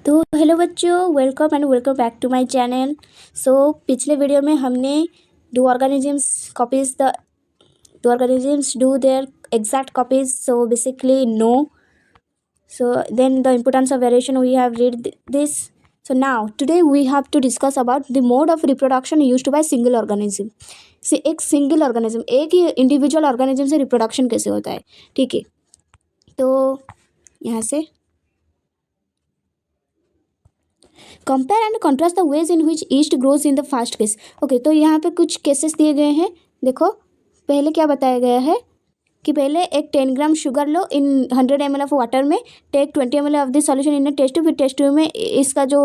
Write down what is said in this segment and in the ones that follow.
तो हेलो बच्चों, welcome and welcome back to my channel. So पिछले वीडियो में हमने do organisms do their exact copies, so basically no. So then the importance of variation we have read this. So now today we have to discuss about the mode of reproduction used by single organism. से एक single organism, एक ही individual organism से reproduction कैसे होता है. ठीक है, तो यहाँ से compare and contrast the ways in which east grows in the first case. Okay, तो यहाँ पे कुछ केसेस दिए गए हैं. देखो पहले क्या बताया गया है कि पहले एक 10 ग्राम शुगर लो इन 100 ml ऑफ वाटर में, take 20 ml of the solution in test tube. फिर टेस्ट ट्यूब में इसका जो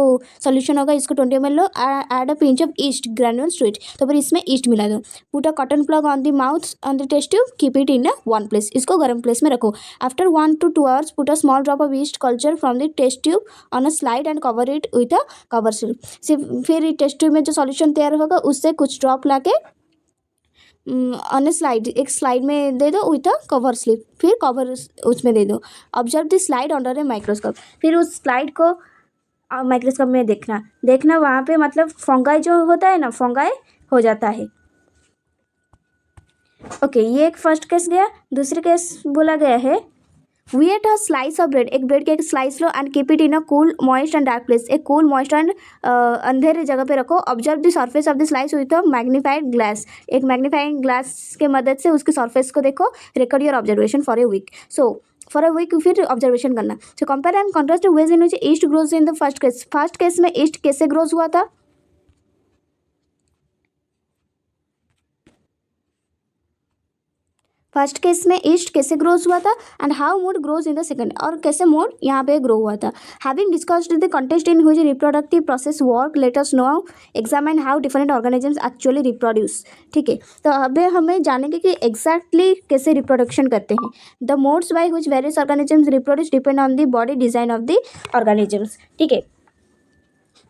सॉल्यूशन होगा इसको 20 ml लो, add a pinch of yeast granules to it. तो फिर इसमें ईस्ट मिला दो. Put a cotton plug on the mouth on the test tube, keep it in a one place. इसको गर्म प्लेस में रखो. After 1 to 2 hours put a small drop of yeast culture from the test tube on a slide and cover it with a cover slip. फिर test tube में जो solution तैयार होगा उससे कुछ ड्रॉप ला के ऑन ए स्लाइड, एक slide में दे दो विथ अ कवर स्लिप. फिर कवर उसमें दे दो. Observe the slide under a microscope. फिर उस स्लाइड को माइक्रोस्कोप में देखना वहाँ पे मतलब फंगाई जो होता है ना, फंगाई हो जाता है. ओके, ये एक फर्स्ट केस गया. दूसरे केस बोला गया है wet a slice of bread. एक ब्रेड के एक स्लाइस लो and keep it in a cool moist and dark place. एक कूल मॉइस्ट एंड अंधेरे जगह पे रखो. Observe the surface of the slice with a magnified glass. एक मैग्नीफाइंग ग्लास के मदद से उसके सरफेस को देखो. Record your observation for a week. So for a week फिर ऑब्जर्वेशन करना. So compare and contrast ways in which east grows in the first case. First case में ईस्ट कैसे ग्रोज हुआ था. फर्स्ट केस में east कैसे grows हुआ था and how mode grows in the second, और कैसे मोड यहाँ पे ग्रो हुआ था. Having discussed the contest in which reproductive process work, let us now examine how different organisms actually reproduce. ठीक है, तो अभी हमें जानेंगे कि एग्जैक्टली कैसे रिप्रोडक्शन करते हैं. The modes by which various organisms reproduce depend on the body design of the organisms. ठीक है,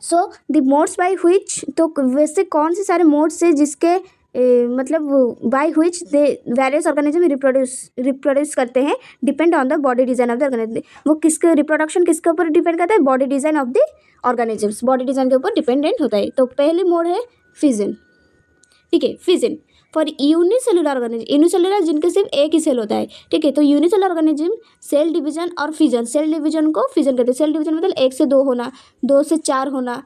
so the modes by which, तो वैसे कौन से सारे मोड्स है जिसके मतलब by which they various organism reproduce करते हैं, depend on the body design of the organism. वो किसके रिप्रोडक्शन किसके ऊपर डिपेंड करता है, body design of the organisms, body design के ऊपर डिपेंडेंट होता है. तो पहली मोड है फिजन. ठीक है, fission for unicellular organism. Unicellular जिनके सिर्फ एक ही सेल होता है. ठीक है, तो यूनिसेलुलर ऑर्गेनिज्म सेल डिवीजन और फिजन, सेल डिवीजन को फिजन करते हैं. सेल डिवीजन मतलब 1 से 2 होना, 2 से 4 होना.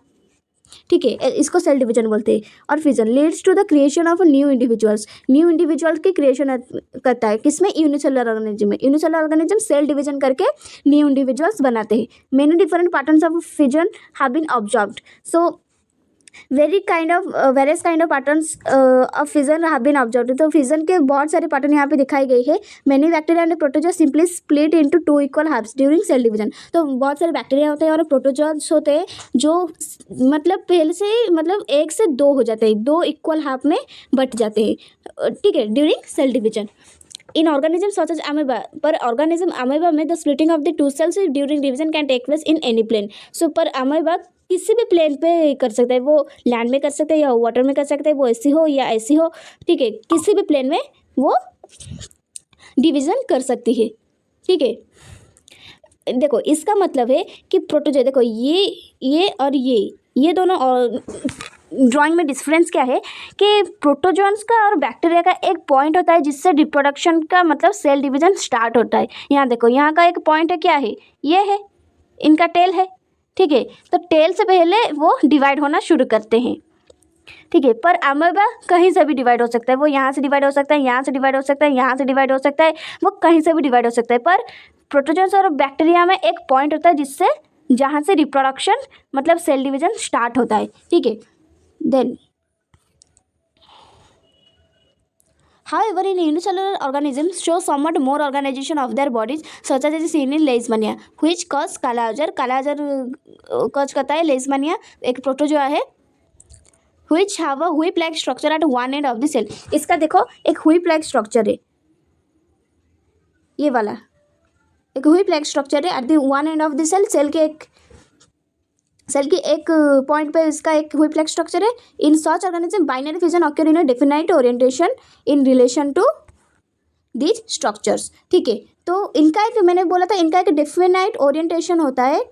ठीक है, इसको सेल डिवीजन बोलते हैं. और fission leads to the creation of new individuals. New individuals की क्रिएशन करता है किसमें, यूनिसेलुलर ऑर्गेनिज्म में. यूनिसेलुलर ऑर्गेनिज्म सेल डिवीजन करके न्यू इंडिविजुअल्स बनाते हैं. Many different patterns of fission have been observed. So various kind of patterns of fission have been observed. तो fission के बहुत सारे पैटर्न यहाँ पे दिखाई गई है. Many bacteria and protozoa simply split into 2 equal halves during cell division. तो बहुत सारे बैक्टीरिया होते हैं और प्रोटोजोआस होते हैं जो मतलब पहले से मतलब 1 से 2 हो जाते हैं, 2 इक्वल हाफ में बट जाते हैं. ठीक है, during cell division. In organism such as amoeba, पर ऑर्गेनिज्म अमीबा में the splitting of the 2 cells during division can take place in any plane. So पर अमीबा किसी भी प्लेन पे कर सकता है. वो लैंड में कर सकता है या वाटर में कर सकता है, वो ऐसी हो या ऐसी हो. ठीक है, किसी भी प्लेन में वो डिवीजन कर सकती है. ठीक है, देखो इसका मतलब है कि प्रोटोजोआ, देखो ये और ये दोनों और ड्राइंग में डिफरेंस क्या है कि प्रोटोजोन्स का और बैक्टीरिया का एक पॉइंट होता है जिससे रिप्रोडक्शन का मतलब सेल डिवीजन स्टार्ट होता है. यहाँ देखो, यहाँ का एक पॉइंट है, क्या है, ये है, इनका टेल है. ठीक है, तो टेल से पहले वो डिवाइड होना शुरू करते हैं. ठीक है, पर अमीबा कहीं से भी डिवाइड हो सकता है. वो यहाँ से डिवाइड हो सकता है, यहाँ से डिवाइड हो सकता है, यहाँ से डिवाइड हो सकता है, वो कहीं से भी डिवाइड हो सकता है. पर प्रोटोजोन्स और बैक्टीरिया में एक पॉइंट होता है जिससे जहाँ से रिप्रोडक्शन मतलब सेल डिवीजन स्टार्ट होता है. ठीक है, then however in unicellular organisms show somewhat more organization of their bodies such as is seen in leishmania which cause काला अजर cause करता है. leishmania एक प्रोटोजोआ है which have a whip like structure at one end of the cell. इसका देखो एक whip like structure है, ये वाला एक whip like structure है at the one end of the cell. Cell की एक पॉइंट पे इसका एक हुइप लाइक स्ट्रक्चर है. In such organism binary fission occur in a definite orientation in relation to these structures. ठीक है, तो इनका एक, मैंने बोला था इनका एक डेफिनाइट ओरिएंटेशन होता है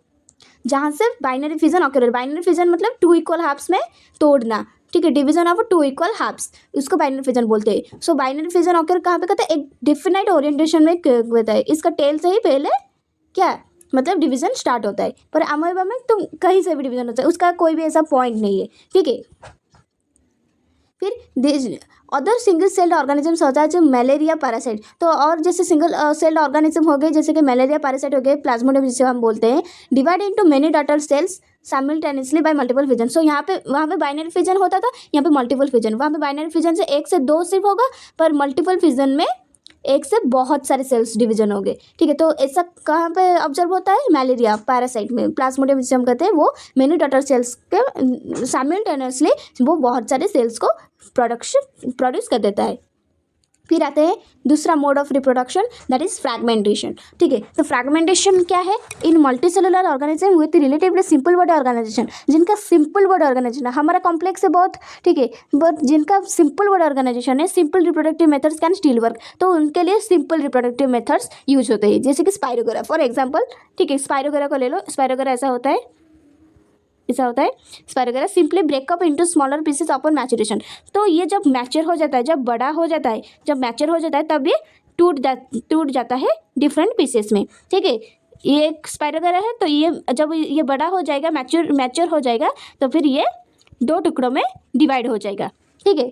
जहाँ से बाइनरी फिजन ऑकर हो, बाइनरी फिजन मतलब टू इक्वल हाफ्स में तोड़ना, ठीक है, division of two equal halves, उसको बाइनरी फिजन बोलते हैं। सो बाइनरी फिजन ऑकर कहाँ पे करते हैं, एक डिफिनाइट ओरिएंटेशन में होता है, इसका टेल से ही पहले क्या मतलब डिवीजन स्टार्ट होता है, पर अमीबा में तो कहीं से भी डिवीजन होता है, उसका कोई भी ऐसा पॉइंट नहीं है, ठीक है। फिर अदर सिंगल सेल्ड ऑर्गेनिजम्स होता है जो मलेरिया पैरासाइट, तो और जैसे सिंगल सेल्ड ऑर्गेनिज्म हो गए जैसे कि मलेरिया पैरासाइट हो गए, प्लाज्मोडियम जिसे हम बोलते हैं, divide into many daughter cells simultaneously by multiple fission. So यहाँ पे वहाँ पे बाइनरी फिजन होता था, यहाँ पे मल्टीपल फिजन, वहाँ पे बाइनरी फिजन से 1 से 2 सिर्फ होगा, पर मल्टीपल फिजन में 1 से बहुत सारे सेल्स डिवीजन हो गए, ठीक है। तो ऐसा कहाँ पे ऑब्जर्व होता है, मलेरिया पैरासाइट में, प्लाज्मोडियम जिसे हम कहते हैं, वो मेनी डॉटर सेल्स के साइमल्टेनियसली वो बहुत सारे सेल्स को प्रोड्यूस कर देता है। फिर आते हैं दूसरा mode of reproduction, that is fragmentation, ठीक है। तो फ्रैगमेंटेशन क्या है, in multicellular organism with relatively simple body organisation, जिनका सिंपल बॉडी ऑर्गेनाइजेशन है, हमारा कॉम्प्लेक्स है बहुत, ठीक है, बट जिनका सिंपल बॉडी ऑर्गेनाइजेशन है, simple reproductive methods can still work, तो उनके लिए सिंपल रिप्रोडक्टिव मेथड्स यूज होते हैं, जैसे कि स्पाइरोगोरा फॉर एग्जाम्पल, ठीक है। स्पाइरोगोरा को ले लो, स्पाइरोगोरा ऐसा होता है, spirogyra simply break up into smaller pieces upon maturation, तो ये जब मैच्योर हो जाता है, जब बड़ा हो जाता है, जब मैच्योर हो जाता है तब ये टूट जाता है डिफरेंट पीसेस में, ठीक है। ये एक स्पाइरोगोरा है, तो ये जब ये बड़ा हो जाएगा, मैच्योर हो जाएगा, तो फिर ये 2 टुकड़ों में डिवाइड हो जाएगा, ठीक है।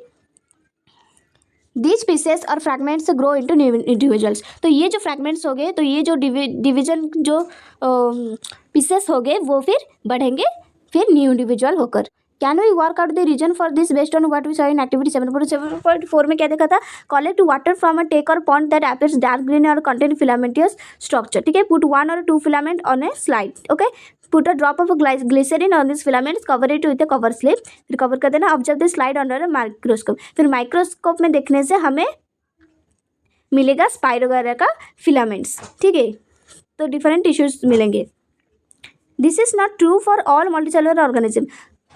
दीज पीसेस और फ्रैगमेंट्स ग्रो इंटू इंडिविजुअल्स, तो ये जो फ्रैगमेंट्स हो गए, तो ये जो डिवीजन जो पीसेस हो गए वो फिर बढ़ेंगे, फिर न्यू इंडिविजुअल होकर। Can we work out the reason for this based on what we saw in activity 7.4 में क्या देखा था, collect water from a tank or pond that appears dark green और कंटेन फिलामेंटियस स्ट्रक्चर, ठीक है। Put 1 or 2 filament on a slide, okay, put a drop of glycerine on this filaments, cover it with a cover slip, फिर cover कर देना, observe the slide under a microscope, फिर microscope में देखने से हमें मिलेगा स्पाइरोगोरा का फिलामेंट्स, ठीक है, तो डिफरेंट टिश्यूज मिलेंगे। This is not true for all multicellular organism,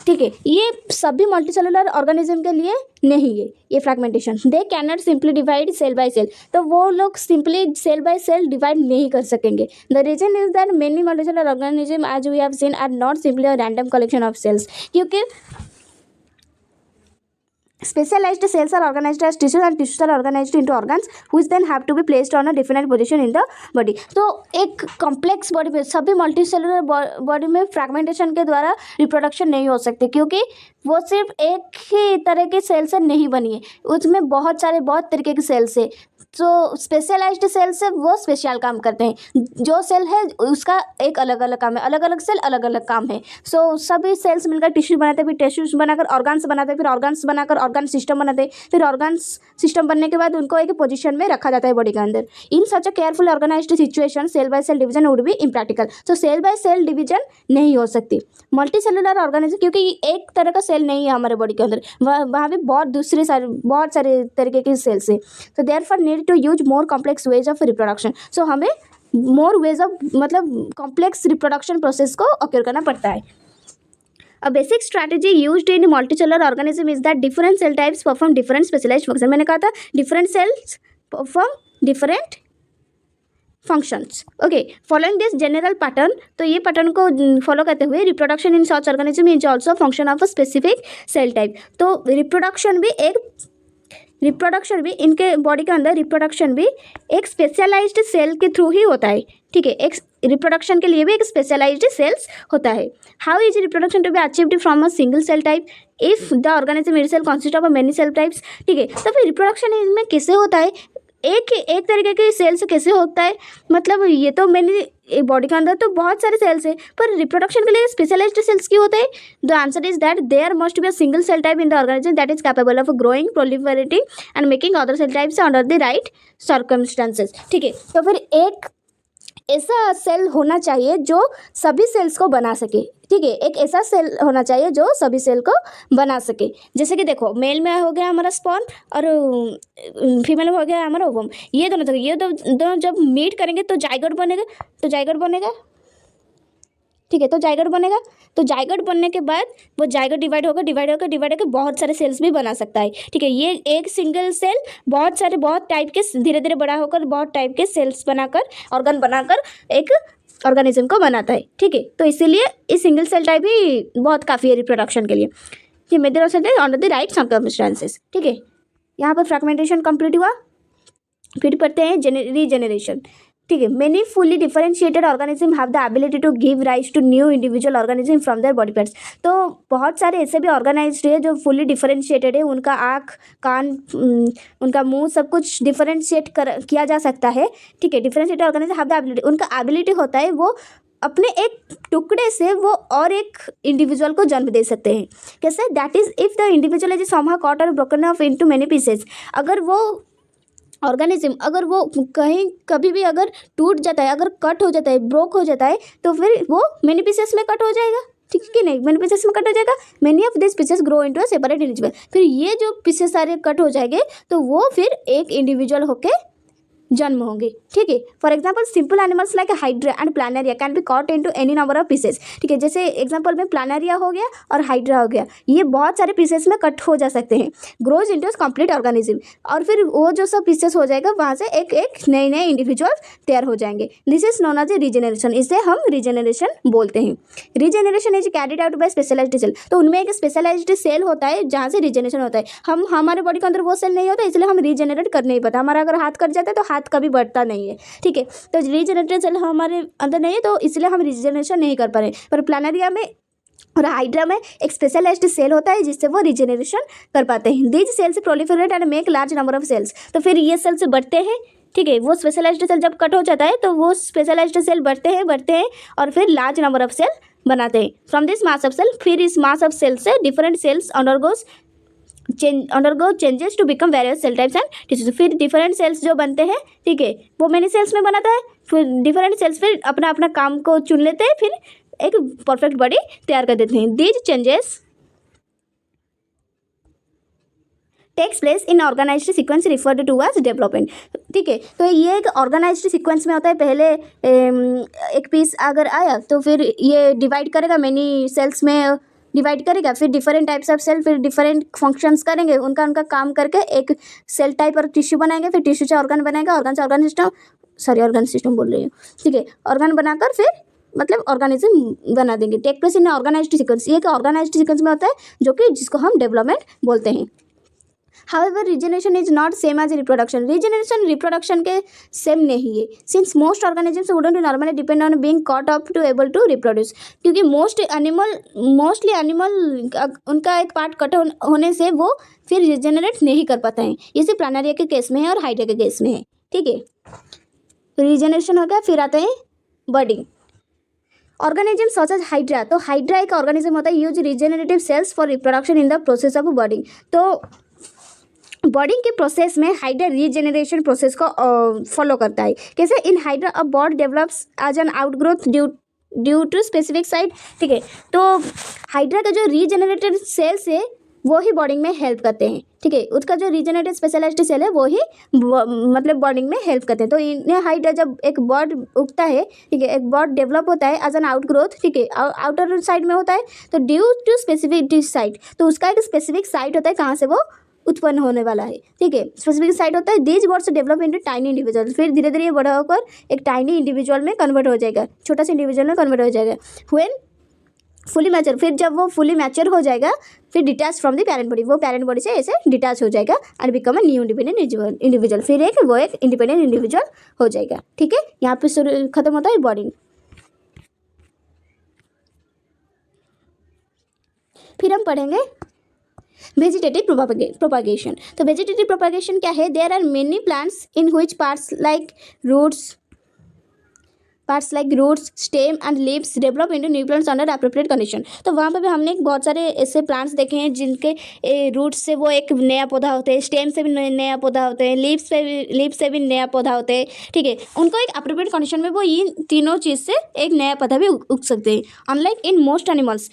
ठीक है, ये सभी मल्टीसेलुलर ऑर्गेनिज्म के लिए नहीं है ये fragmentation, they can not simply divide cell by cell, तो वो लोग simply cell by cell divide नहीं कर सकेंगे। The reason is that many multicellular organism as we have seen are not simply a random collection of cells, क्योंकि specialized cells are organized as tissues and tissues are organized into organs which then have to be placed on a definite position in the body। तो एक complex body में सभी multicellular body में fragmentation के द्वारा reproduction नहीं हो सकती, क्योंकि वो सिर्फ एक ही तरह के सेल से नहीं बनी है, उसमें बहुत तरीके के सेल्स है, जो स्पेशलाइज्ड सेल्स है वो स्पेशल काम करते हैं, जो सेल है उसका एक अलग अलग काम है, अलग अलग सेल अलग अलग काम है। सो सभी सेल्स मिलकर टिश्यू बनाते हैं, फिर टिश्यूज बनाकर ऑर्गन्स बनाते हैं, फिर ऑर्गन्स बनाकर ऑर्गन सिस्टम बनाते हैं, फिर ऑर्गन्स सिस्टम बनने के बाद उनको एक पोजीशन में रखा जाता है बॉडी के अंदर। In such a careful organised situation cell by cell division would be impractical, तो सेल बाय सेल डिवीजन नहीं हो सकती मल्टीसेलुलर ऑर्गेनिज्म, क्योंकि एक तरह का सेल नहीं है हमारे बॉडी के अंदर, वहाँ भी बहुत सारे तरीके के सेल्स है, तो therefore need to use more complex ways of reproduction, so हमें मोर वेज ऑफ मतलब कॉम्प्लेक्स रिप्रोडक्शन प्रोसेस को ऑक्यूर करना पड़ता है। A basic strategy used in multicellular organism is that different cell types perform different specialized function, मैंने कहा था different cells perform different functions, okay, following this general pattern, तो ये पैटर्न को फॉलो करते हुए reproduction in such organism is also function of a specific cell type, तो reproduction भी इनके बॉडी के अंदर रिप्रोडक्शन भी एक स्पेशलाइज्ड सेल के थ्रू ही होता है, ठीक है, एक रिप्रोडक्शन के लिए भी एक स्पेशलाइज्ड सेल्स होता है। How is reproduction to be achieved from a single cell type if the organism itself consist of many cell types, ठीक है, तो फिर रिप्रोडक्शन इसमें कैसे होता है, एक तरीके के सेल से कैसे होता है, मतलब ये तो मैंने बॉडी के अंदर तो बहुत सारे सेल्स है, पर रिप्रोडक्शन के लिए स्पेशलाइज्ड सेल्स क्यों होते हैं? The answer is that there must be a single cell type in the organism that is capable of growing, proliferating and making other cell types under the right circumstances, ठीक है, तो फिर एक ऐसा cell होना चाहिए जो सभी सेल्स को बना सके, ठीक है, एक ऐसा सेल होना चाहिए जो सभी सेल को बना सके। जैसे कि देखो मेल में हो गया हमारा स्पर्म और फीमेल में हो गया हमारा ओवम, ये दोनों जब मीट करेंगे तो जाइगोट बनेगा, ठीक है, तो जाइगोट बनने के बाद वो जाइगोट डिवाइड होकर बहुत सारे सेल्स भी बना सकता है, ठीक है। ये एक सिंगल सेल बहुत टाइप के धीरे धीरे बड़ा होकर बहुत टाइप के सेल्स बनाकर ऑर्गन बनाकर एक ऑर्गेनिज्म को बनाता है, ठीक है। तो इसीलिए इस सिंगल सेल टाइप ही बहुत काफ़ी है रिप्रोडक्शन के लिए। ये method of cell under the right circumstances, ठीक है। यहाँ पर फ्रैगमेंटेशन कंप्लीट हुआ, फिर पढ़ते हैं रीजेनरेशन, ठीक है। Many fully differentiated organism have the ability to give rise to new individual organism from their body parts. तो बहुत सारे ऐसे भी ऑर्गेनाइज्ड है जो फुली डिफरेंशिएटेड है, उनका आँख, कान, उनका मुंह सब कुछ डिफरेंशिएट किया जा सकता है, ठीक है। Differentiated organism have the ability, उनका एबिलिटी होता है वो अपने एक टुकड़े से वो और एक इंडिविजुअल को जन्म दे सकते हैं। कैसे? That is if the individual is somehow cut or broken off into many pieces. अगर वो ऑर्गेनिज्म अगर वो कहीं कभी भी अगर टूट जाता है, अगर कट हो जाता है, ब्रोक हो जाता है, तो फिर वो मेनी पीसेस में कट हो जाएगा, ठीक है कि नहीं? मेनी पीसेस में कट हो जाएगा। Many of this pieces grow into a separate individual. फिर ये जो पीसेस सारे कट हो जाएंगे तो वो फिर एक इंडिविजुअल होके जन्म होंगे, ठीक है। For example simple animals like hydra and planaria can be cut into any number of pieces, ठीक है। जैसे एग्जाम्पल में प्लानरिया हो गया और हाइड्रा हो गया, ये बहुत सारे पीसेस में कट हो जा सकते हैं। ग्रोज इनटू कंप्लीट ऑर्गेनिज्म, और फिर वो जो सब पीसेस हो जाएगा वहाँ से एक एक नए नए इंडिविजुअल तैयार हो जाएंगे। This is known as a regeneration, इसे हम रीजेनरेशन बोलते हैं। Regeneration is carried out by specialized cell. तो उनमें एक स्पेशलाइज्ड सेल होता है जहाँ से रीजेनरेशन होता है। हमारे बॉडी के अंदर वो सेल नहीं होता, इसलिए हम रीजेनरेट कर नहीं पाता। हमारा अगर हाथ कट जाता है तो हाथ कभी बढ़ता नहीं है, ठीक है। तो रीजेनरेटेड सेल हमारे अंदर नहीं है, तो इसलिए हम रीजेनरेशन नहीं कर पा रहे। पर प्लानरिया में और हाइड्रा में एक स्पेशलाइज्ड सेल होता है जिससे वो रिजेनरेशन कर पाते हैं। These cells proliferate and make large number of cells. तो फिर ये सेल्स बढ़ते हैं, ठीक है। वो स्पेशलाइज्ड सेल जब कट हो जाता है तो वो स्पेशलाइज्ड सेल बढ़ते हैं और फिर लार्ज नंबर ऑफ सेल बनाते हैं। From this mass of cell, फिर इस मास ऑफ सेल से different cells undergo changes to become various cell types and tissues. फिर डिफरेंट सेल्स जो बनते हैं, ठीक है, वो मेनी सेल्स में बनाता है। फिर डिफरेंट सेल्स फिर अपना अपना काम को चुन लेते हैं, फिर एक परफेक्ट बॉडी तैयार कर देते हैं। These changes takes place in organized sequence referred to as development, ठीक है। तो ये एक ऑर्गेनाइज्ड सीक्वेंस में होता है। पहले एक पीस अगर आया तो फिर ये डिवाइड करेगा, मेनी सेल्स में डिवाइड करेगा, फिर डिफरेंट टाइप्स ऑफ सेल, फिर डिफरेंट फंक्शंस करेंगे, उनका काम करके एक सेल टाइप और टिश्यू बनाएंगे, फिर टिश्यू से ऑर्गन बनाएंगे, ऑर्गन से ऑर्गन सिस्टम बोल रही हूँ, ठीक है। ऑर्गन बनाकर फिर मतलब ऑर्गेनिज्म बना देंगे। Take place in organized sequence, ये एक ऑर्गेनाइज्ड सीक्वेंस में होता है जो कि जिसको हम डेवलपमेंट बोलते हैं। However, regeneration is not same as reproduction. Regeneration reproduction के सेम नहीं है, since most organisms wouldn't normally depend on being caught up to able to reproduce. क्योंकि मोस्टली एनिमल उनका एक पार्ट कट होने से वो फिर रिजेनरेट नहीं कर पाता है। ये सिर्फ प्लानरिया के केस में है और हाइड्रा के केस में है, ठीक है। रिजेनरेशन हो गया, फिर आते हैं budding. Organism such as hydra, तो हाइड्रा एक ऑर्गेनिज्म होता है use regenerative cells for reproduction in the process of budding. तो बर्डिंग के प्रोसेस में हाइड्रा रीजेनरेशन प्रोसेस को फॉलो करता है। कैसे? In hydra a bud develops as an outgrowth due to specific site, ठीक है। तो हाइड्रा का जो रीजेनरेटेड सेल्स है वो ही बर्डिंग में हेल्प करते हैं, ठीक है। उसका जो रीजेनरेटेड स्पेशलाइज्ड सेल है वो ही मतलब बर्डिंग में हेल्प करते हैं। तो इन्हें हाइड्रा जब एक बर्ड उगता है, ठीक है, एक बर्ड डेवलप होता है एज एन आउटग्रोथ, ठीक है, आउटर साइड में होता है, तो ड्यू टू स्पेसिफिक साइट, तो उसका एक स्पेसिफिक साइट होता है कहाँ से वो उत्पन्न होने वाला है, ठीक है। स्पेसिफिक साइट होता है। These birds develop into tiny individual, फिर धीरे धीरे ये बड़ा होकर एक टाइनी इंडिविजुअल में कन्वर्ट हो जाएगा, छोटा सा इंडिविजुअल में कन्वर्ट हो जाएगा। व्हेन फुली मैच्योर, फिर जब वो फुली मैच्योर हो जाएगा फिर detach from the parent body, वो पेरेंट बॉडी से ऐसे डिटैच हो जाएगा and become a new independent individual, फिर वो एक इंडिपेंडेंट इंडिविजुअल हो जाएगा, ठीक है। यहाँ पे खत्म होता है बॉडी। फिर हम पढ़ेंगे वेजिटेटिव प्रोपागेशन। तो वेजिटेटिव प्रोपागेशन क्या है? There are many plants in which parts like roots, stem and leaves develop into new plants under appropriate condition. तो वहाँ पर भी हमने बहुत सारे ऐसे प्लांट्स देखे हैं जिनके रूट्स से वो एक नया पौधा होते हैं, स्टेम से भी नया पौधा होते हैं, लीव्स से भी नया पौधा होते हैं, ठीक है। उनको एक एप्रोप्रिएट कंडीशन में वो इन तीनों चीज़ से एक नया पौधा भी उग सकते हैं। अनलाइक इन मोस्ट एनिमल्स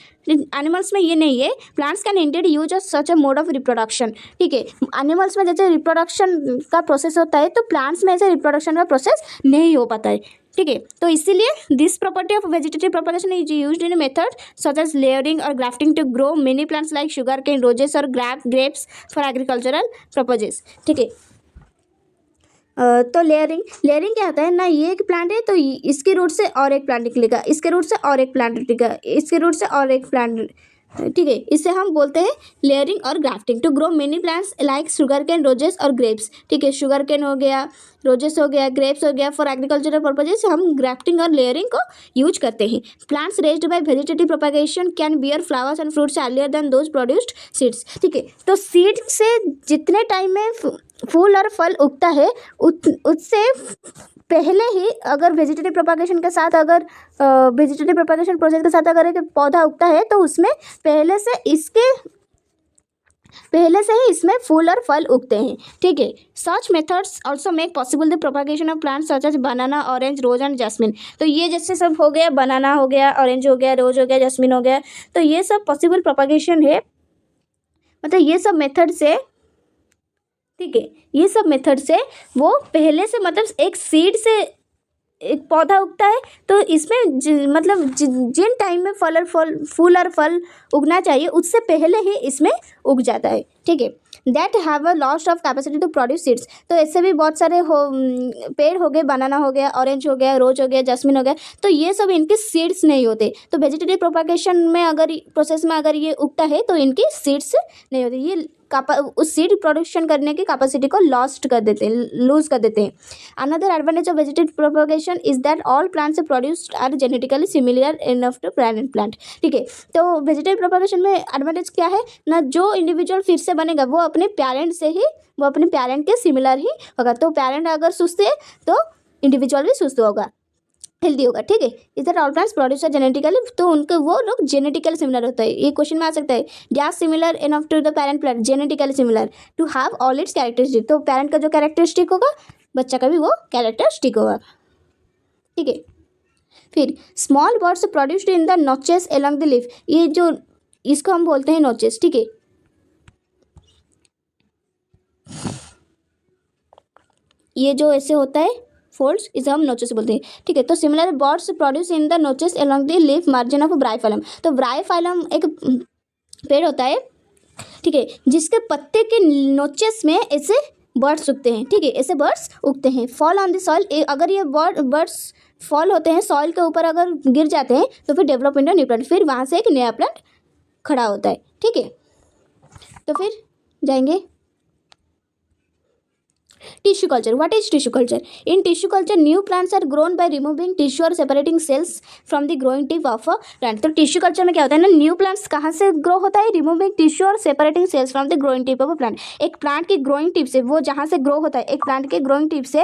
में ये नहीं है। Plants can ended use such a mode of reproduction, ठीक है। एनिमल्स में जैसे रिप्रोडक्शन का प्रोसेस होता है तो प्लांट्स में ऐसे रिप्रोडक्शन का प्रोसेस नहीं हो पाता है, ठीक है। तो इसीलिए this property of vegetative propagation is used in method such as layering और grafting to grow many plants like sugar cane, roses और ग्रेप्स फॉर एग्रीकल्चरल पर्पजेस, ठीक है। तो लेयरिंग क्या होता है ना, ये एक प्लांट है तो इसके रूट से और एक प्लांट निकलेगा, इसके रूट से और एक प्लांट निकलेगा, इसके रूट से और एक प्लांट, ठीक है। इसे हम बोलते हैं लेयरिंग और grafting. To grow many plants like sugar cane, roses और ग्रेप्स, ठीक है। शुगर कैन हो गया, रोजेस हो गया, ग्रेप्स हो गया, फॉर एग्रीकल्चरल पर्पजेस हम ग्राफ्टिंग और लेयरिंग को यूज करते हैं। Plants raised by vegetative propagation can bear flowers and fruits earlier than those produced seeds, ठीक है। तो सीड से जितने टाइम में फूल और फल उगता है उससे पहले ही अगर वेजिटेटिव प्रोपागेशन के साथ, अगर वेजिटेटिव प्रोपागेशन प्रोसेस के साथ अगर एक पौधा उगता है तो उसमें पहले से ही इसमें फूल और फल उगते हैं, ठीक है। Such methods also make possible the propagation of plants such as banana, orange, rose and jasmine. तो ये जैसे सब हो गया, बनाना हो गया, ऑरेंज हो गया, रोज हो गया, जैस्मिन हो गया, तो ये सब पॉसिबल प्रोपागेशन है, मतलब ये सब मेथड से, ठीक है, ये सब मेथड से वो पहले से, मतलब एक सीड से एक पौधा उगता है तो इसमें जिन टाइम में फूल और फल उगना चाहिए उससे पहले ही इसमें उग जाता है, ठीक है। That have a loss of capacity to produce seeds. तो ऐसे भी बहुत सारे पेड़ हो गए, बनाना हो गया, ऑरेंज हो गया, रोज हो गया, जैस्मिन हो गया, तो ये सब इनके सीड्स नहीं होते। तो वेजिटेटिव प्रोपागेशन में अगर प्रोसेस में अगर ये उगता है तो इनकी सीड्स नहीं होती, ये उस सीड प्रोडक्शन करने की कैपेसिटी को लॉस्ट कर देते हैं, लूज कर देते हैं। Another advantage of vegetative propagation is that all plants produced are genetically similar enough to parent plant, ठीक है। तो वेजिटेटिव प्रोपागेशन में एडवांटेज क्या है ना, जो इंडिविजुअल फिर से बनेगा वो अपने पेरेंट के सिमिलर ही होगा। तो पेरेंट अगर सुस्त है तो इंडिविजुअल भी सुस्त होगा, हेल्दी होगा, ठीक है। इधर ऑल प्लांट्स प्रोड्यूसर जेनेटिकली, तो उनके वो लोग जेनेटिकली सिमिलर होता है। ये क्वेश्चन में आ सकता है, dash similar enough to the parent plant, genetically similar to have all its characteristic. तो पेरेंट का जो कैरेक्टरिस्टिक होगा बच्चा का भी वो कैरेक्टरिस्टिक होगा, ठीक है। फिर small birds produced in the notches along the leaf, ये जो इसको हम बोलते हैं नोचेस, ठीक है। ये जो ऐसे होता है फोल्ड्स, इसे हम नोचेस बोलते हैं, ठीक है। तो similar buds produce in the notches along the leaf margin of bryophyllum. तो ब्राइफाइलम एक पेड़ होता है, ठीक है, जिसके पत्ते के नोचेस में ऐसे बर्ड्स उगते हैं, ठीक है, ऐसे बर्ड्स उगते हैं। फॉल ऑन द सॉइल, अगर ये बर्ड्स फॉल होते हैं सॉइल के ऊपर, अगर गिर जाते हैं तो फिर डेवलप इंटू न्यू प्लांट, फिर वहाँ से एक नया प्लांट खड़ा होता है, ठीक है। तो फिर जाएंगे tissue culture. What is tissue culture? In tissue culture new plants are grown by removing tissue और separating cells from the growing tip of a plant. तो टिश्यू कल्चर में क्या होता है ना, न्यू प्लांट्स कहाँ से ग्रो होता है, रिमूविंग टिश्यू और separating cells from the growing tip of a plant. एक प्लांट की ग्रोइंग टिप से, वो जहाँ से ग्रो होता है, एक प्लांट के ग्रोइंग टिप से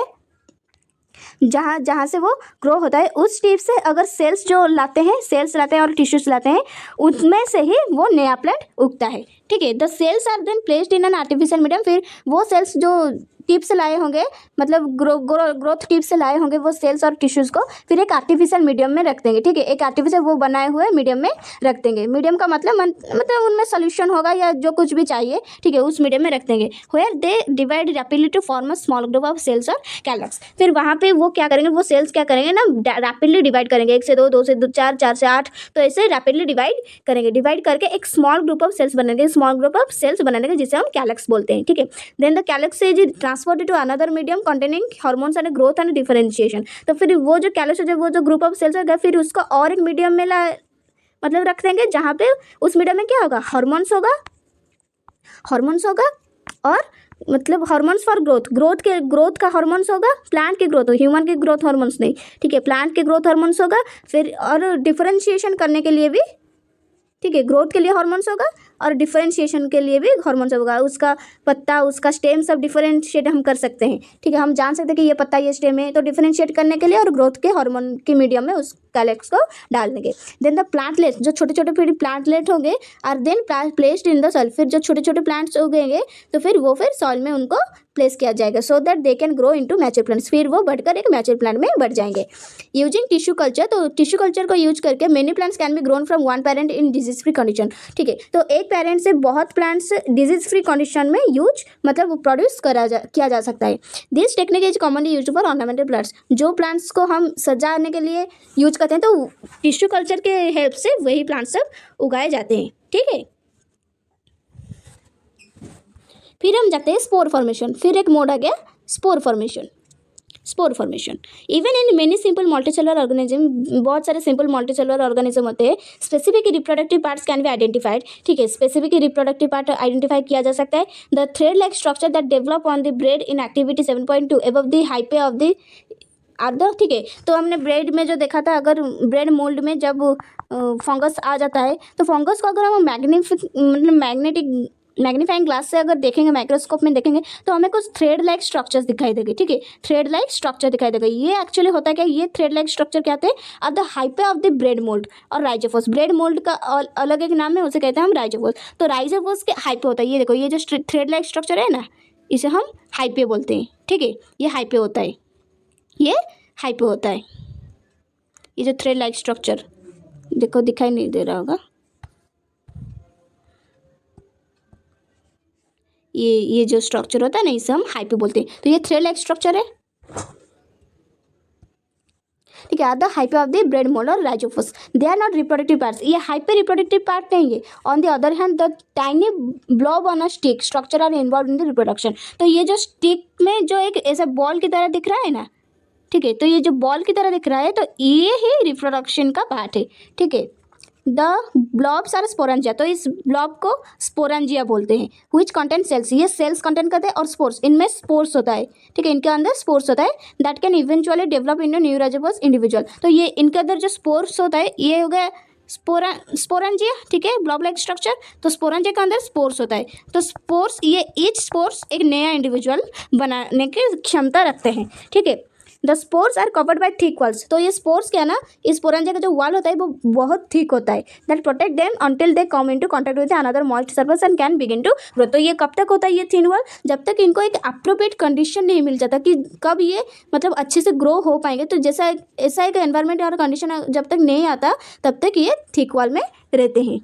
जहाँ से वो ग्रो होता है उस टिप से अगर सेल्स लाते हैं और टिश्यूज लाते हैं, उनमें से ही वो नया प्लांट उगता है, ठीक है। The cells are then placed in an artificial medium. फिर वो सेल्स जो टिप से लाए होंगे, मतलब ग्रोथ टिप से लाए होंगे वो सेल्स और टिश्यूज को, फिर एक आर्टिफिशियल मीडियम में रख देंगे, ठीक है। एक आर्टिफिशियल वो बनाए हुए मीडियम में रख देंगे। मीडियम का मतलब उनमें सोल्यूशन होगा या जो कुछ भी चाहिए, ठीक है, उस मीडियम में रख देंगे। Where they divide rapidly to form a small group of cells और कैलक्स। फिर वहाँ पे वो क्या करेंगे, वो सेल्स क्या करेंगे ना, रैपिडली डिवाइड करेंगे, 1 से 2, 2 से 4, 4 से 8, तो ऐसे रैपिडली डिवाइड करेंगे। डिवाइड करके एक स्मॉल ग्रुप ऑफ सेल्स बनेंगे, जिसे हम कैलक्स बोलते हैं, ठीक है। Then the callus is transported to another medium containing hormones and growth and differentiation. तो फिर वो जो कैलक्स है, वो जो ग्रुप ऑफ सेल्स है, फिर उसको और एक मीडियम में रख देंगे, जहाँ पे उस मीडियम में क्या होगा, हार्मोन्स होगा और मतलब हार्मोन्स फॉर ग्रोथ का हार्मोन्स होगा, प्लांट की ग्रोथ, ह्यूमन की ग्रोथ हार्मोन्स नहीं, ठीक है, प्लांट के ग्रोथ हार्मोन्स होगा। फिर और डिफरेंशिएशन करने के लिए भी, ठीक है, ग्रोथ के लिए हार्मोन्स होगा और डिफरेंशिएशन के लिए भी हार्मोन्स होगा। उसका पत्ता, उसका स्टेम सब डिफरेंशिएट हम कर सकते हैं, ठीक है। हम जान सकते हैं कि ये पत्ता, ये स्टेम है, तो डिफरेंशिएट करने के लिए और ग्रोथ के हार्मोन के मीडियम में उस कैलक्स को डाल देंगे। देन द प्लांटलेट, जो छोटे छोटे फिर प्लांटलेट होंगे और then placed in the soil. फिर जो छोटे छोटे प्लांट्स उगेंगे तो फिर सॉइल में उनको प्लेस किया जाएगा, so that they can grow into mature plants. फिर वो बढ़कर एक मैच्योर प्लांट में बढ़ जाएंगे। यूजिंग टिश्यू कल्चर, तो टिश्यू कल्चर को यूज करके many plants can be grown from one parent in disease free condition, ठीक है। तो एक पेरेंट से बहुत प्लांट्स डिजीज फ्री कंडीशन में प्रोड्यूस किया जा सकता है। This technique is commonly used for ornamental plants. जो प्लांट्स को हम सजाने के लिए यूज करते हैं, तो टिश्यू कल्चर के हेल्प से वही प्लांट्स सब उगाए जाते हैं, ठीक है। फिर हम जाते हैं स्पोर फॉर्मेशन। फिर एक मोड आ गया spore formation. Spore formation. Even in many simple multicellular organism, बहुत सारे सिंपल मल्टीसेलुलर ऑर्गेनिज्म होते हैं, specific reproductive parts can be identified. ठीक है, स्पेसिफिक रिप्रोडक्टिव पार्ट आइडेंटिफाई किया जा सकता है। The thread like structure that develop on the bread in activity 7.2 above the hyphae of the आर्ध। ठीक है, तो हमने ब्रेड में जो देखा था, अगर ब्रेड मोल्ड में जब फंगस आ जाता है तो फंगस को अगर हम मैग्नीफाइंग ग्लास से अगर देखेंगे, माइक्रोस्कोप में देखेंगे, तो हमें कुछ थ्रेड लाइक स्ट्रक्चर्स दिखाई देंगे। ठीक है, थ्रेड लाइक स्ट्रक्चर दिखाई देगा। ये एक्चुअली होता है क्या, ये थ्रेड लाइक स्ट्रक्चर क्या होते हैं, at the hyphae of the bread mould और राइजोफोर्स। ब्रेड मोल्ड का अलग एक नाम है, उसे कहते हैं हम राइजोफोर्स। तो राइजोफोर्स के हाइपे होता है, ये देखो, ये जो थ्रेड लाइक स्ट्रक्चर है ना, इसे हम हाइपे बोलते हैं। ठीक है, ये हाइपे होता है, ये हाइपे होता है। ये जो थ्रेड लाइक स्ट्रक्चर देखो, दिखाई नहीं दे रहा होगा, ये जो स्ट्रक्चर होता है ना, इसे हम हाइपे बोलते हैं। तो ये थ्रेड लाइक स्ट्रक्चर है। ठीक है, the hyphae of the bread mould और rhizopus, they are not reproductive parts. ये हाइपे रिप्रोडक्टिव पार्ट नहीं है। On the other hand the tiny blob on a stick structure are involve in the reproduction. तो ये जो stick में जो एक ऐसा बॉल की तरह दिख रहा है ना, ठीक है, तो ये जो बॉल की तरह दिख रहा है, तो ये ही रिप्रोडक्शन का पार्ट है। ठीक है, द ब्लॉब्स आर स्पोरेंजिया, तो इस ब्लॉब को स्पोरेंजिया बोलते हैं। विच कंटेंट सेल्स, ये सेल्स कंटेंट करते हैं, और स्पोर्स, इनमें स्पोर्स होता है। ठीक है, इनके अंदर स्पोर्स होता है, that can eventually develop in new rhizopus individual. तो ये इनके अंदर जो स्पोर्स होता है, ये हो गया स्पोरेंजिया। ठीक है, ब्लॉब लाइक स्ट्रक्चर। तो स्पोरेंजिया के अंदर स्पोर्स होता है। तो स्पोर्स, ये ईच स्पोर्स एक नया इंडिविजुअल बनाने की क्षमता रखते हैं। ठीक है, the spores are covered by thick walls. तो ये स्पोर्स क्या ना, इस स्पोरेंजिया का जो वॉल होता है वो बहुत थिक होता है, that protect them until they come into contact with another moist surface and can begin to grow. तो ये कब तक होता है, ये थिन वॉल, जब तक इनको एक अप्रोप्रिएट कंडीशन नहीं मिल जाता कि कब ये मतलब अच्छे से ग्रो हो पाएंगे। तो जैसा ऐसा एक एनवायरमेंट और कंडीशन जब तक नहीं आता, तब तक ये थिक वॉल में रहते हैं।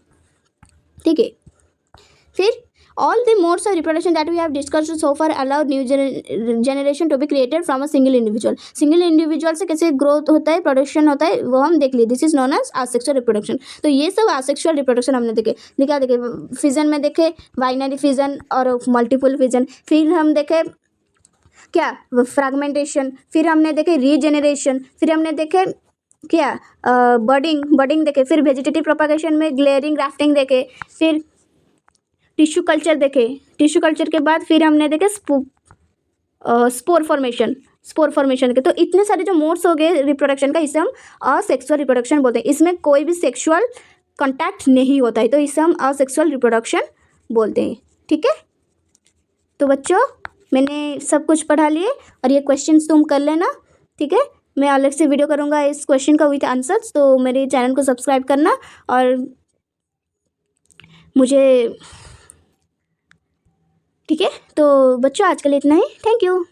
ठीक है, फिर all the modes of reproduction that we have discussed so far allow new generation to be created from a single individual। Single individual से कैसे ग्रोथ होता है, प्रोडक्शन होता है, वो हम देख लिए। This is known as asexual reproduction. तो ये सब आसेक्सुअल रिप्रोडक्शन हमने देखे। फिजन में देखे, बाइनरी फिजन और मल्टीपल फिजन। फिर हम देखे क्या, फ्रैगमेंटेशन। फिर हमने देखे रीजेनरेशन। फिर हमने देखे क्या, बर्डिंग देखे। फिर वेजिटेटिव प्रोपागेशन में ग्लेयरिंग, ग्राफ्टिंग देखे। फिर टिश्यू कल्चर देखे। टिश्यू कल्चर के बाद फिर हमने देखे स्पोर फॉर्मेशन के। तो इतने सारे जो मोड्स हो गए रिप्रोडक्शन का, इसे हम असेक्सुअल रिप्रोडक्शन बोलते हैं। इसमें कोई भी सेक्सुअल कॉन्टैक्ट नहीं होता है, तो इसे हम असेक्सुअल रिप्रोडक्शन बोलते हैं। ठीक है, तो बच्चों मैंने सब कुछ पढ़ा लिए, और ये क्वेश्चंस तुम कर लेना। ठीक है, मैं अलग से वीडियो करूँगा इस क्वेश्चन का विथ आंसर्स, तो मेरे चैनल को सब्सक्राइब करना। और मुझे ठीक है, तो बच्चों आज के लिए इतना ही। Thank you.